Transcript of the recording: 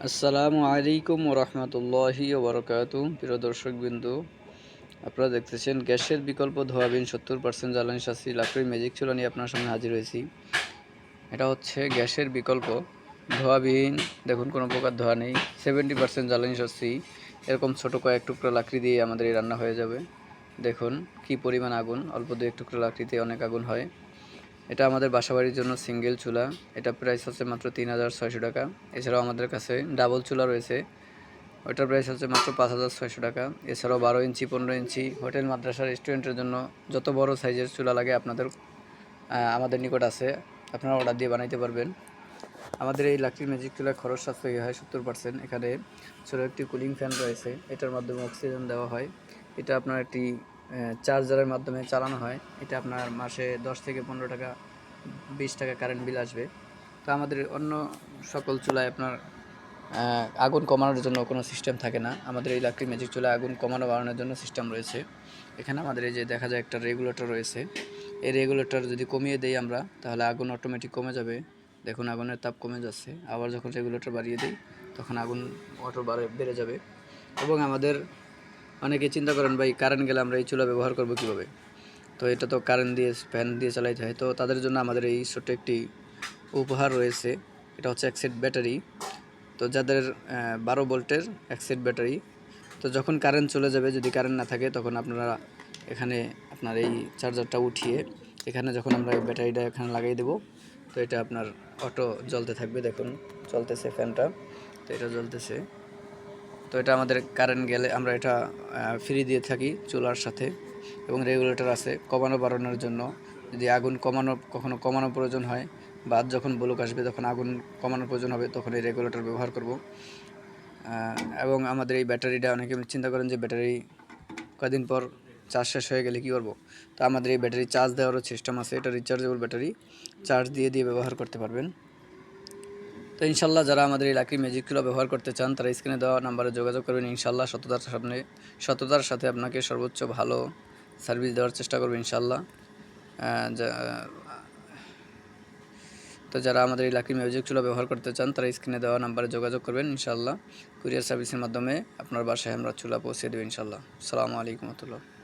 আসসালামু আলাইকুম ওরহমতুল্লাহি ওবরকাতু। প্রিয় দর্শকবৃন্দ, আপনারা দেখতেছেন গ্যাসের বিকল্প ধোয়াবিন 70% জ্বালানি সাশ্রয়ী লাকড়ির ম্যাজিক চুলা নিয়ে আপনার সামনে হাজির হয়েছি। এটা হচ্ছে গ্যাসের বিকল্প ধোয়াবিহীন। দেখুন, কোনো প্রকার ধোয়া নেই, 70% জ্বালানি সাশ্রয়ী। এরকম ছোট কয়েক টুকরো লাকড়ি দিয়ে আমাদের এই রান্না হয়ে যাবে। দেখুন কি পরিমাণ আগুন, অল্প দু এক টুকরো লাকড়িতে অনেক আগুন হয়। এটা আমাদের বাসাবাড়ির জন্য সিঙ্গেল চুলা। এটা প্রাইস হচ্ছে মাত্র 3600 টাকা। এছাড়াও আমাদের কাছে ডাবল চুলা রয়েছে, ওইটার প্রাইস হচ্ছে মাত্র 5600 টাকা। এছাড়াও 12 ইঞ্চি, 15 ইঞ্চি হোটেল, মাদ্রাসা, রেস্টুরেন্টের জন্য যত বড় সাইজের চুলা লাগে আমাদের নিকট আছে। আপনারা অর্ডার দিয়ে বানাইতে পারবেন। আমাদের এই লাকড়ির ম্যাজিক চুলায় খরচ সাশ্রয়ী হয় 70%। এখানে ছোটো একটি কুলিং ফ্যান রয়েছে, এটার মাধ্যমে অক্সিজেন দেওয়া হয়। এটা আপনার একটি চার্জারের মাধ্যমে চালানো হয়। এটা আপনার মাসে 10 থেকে 15 টাকা, 20 টাকা কারেন্ট বিল আসবে। তো আমাদের অন্য সকল চুলায় আপনার আগুন কমানোর জন্য কোনো সিস্টেম থাকে না। আমাদের এই লাকড়ি ম্যাজিক চুলায় আগুন কমানো বাড়ানোর জন্য সিস্টেম রয়েছে। এখানে আমাদের এই যে দেখা যায় একটা রেগুলেটর রয়েছে, এই রেগুলেটর যদি কমিয়ে দেই আমরা, তাহলে আগুন অটোমেটিক কমে যাবে। দেখুন আগুনের তাপ কমে যাচ্ছে। আবার যখন রেগুলেটর বাড়িয়ে দিই, তখন আগুন বেড়ে যাবে। এবং আমাদের অনেকে চিন্তা করেন, ভাই কারেন্ট গেলে আমরা এই চুলা ব্যবহার করব কীভাবে? তো এটা তো কারেন্ট দিয়ে, ফ্যান দিয়ে চালাইতে হয়। তো তাদের জন্য আমাদের এই ছোট্ট একটি উপহার রয়েছে। এটা হচ্ছে এক সেট ব্যাটারি। তো যাদের 12 ভোল্টের এক সেট ব্যাটারি, তো যখন কারেন্ট চলে যাবে, যদি কারেন্ট না থাকে, তখন আপনারা এখানে আপনার এই চার্জারটা উঠিয়ে এখানে যখন আমরা এই ব্যাটারিটা এখানে লাগিয়ে দেব, তো এটা আপনার অটো জ্বলতে থাকবে। দেখুন চলতেছে ফ্যানটা, তো এটা জ্বলতেছে। তো এটা আমাদের কারেন্ট গেলে আমরা এটা ফ্রি দিয়ে থাকি চুলার সাথে। এবং রেগুলেটর আছে কমানো বাড়ানোর জন্য। যদি আগুন কখনো কমানোর প্রয়োজন হয়, বা যখন ব্লক আসবে, তখন আগুন কমানোর প্রয়োজন হবে, তখন এই রেগুলেটর ব্যবহার করব। এবং আমাদের এই ব্যাটারিটা, অনেকে চিন্তা করেন যে ব্যাটারি কদিন পর চার্জ শেষ হয়ে গেলে কী করবো? তো আমাদের এই ব্যাটারি চার্জ দেওয়ারও সিস্টেম আছে। এটা রিচার্জেবল ব্যাটারি, চার্জ দিয়ে ব্যবহার করতে পারবেন। তো ইনশাল্লাহ যারা আমাদের এই লাকড়ি ম্যাজিক চুলা ব্যবহার করতে চান, তারা স্ক্রিনে দেওয়া নাম্বারে যোগাযোগ করবেন। ইনশাল্লাহ সততার সাথে আপনাকে সর্বোচ্চ ভালো সার্ভিস দেওয়ার চেষ্টা করবেন ইনশাল্লাহ। তো যারা আমাদের এই লাকড়ি ম্যাজিক চুলা ব্যবহার করতে চান, তারা স্ক্রিনে দেওয়া নাম্বারে যোগাযোগ করবেন ইনশাল্লাহ। কুরিয়ার সার্ভিসের মাধ্যমে আপনার বাসায় আমরা চুলা পৌঁছে দেব ইনশাল্লাহ। আসসালামু আলাইকুম ওয়া রাহমাতুল্লাহ।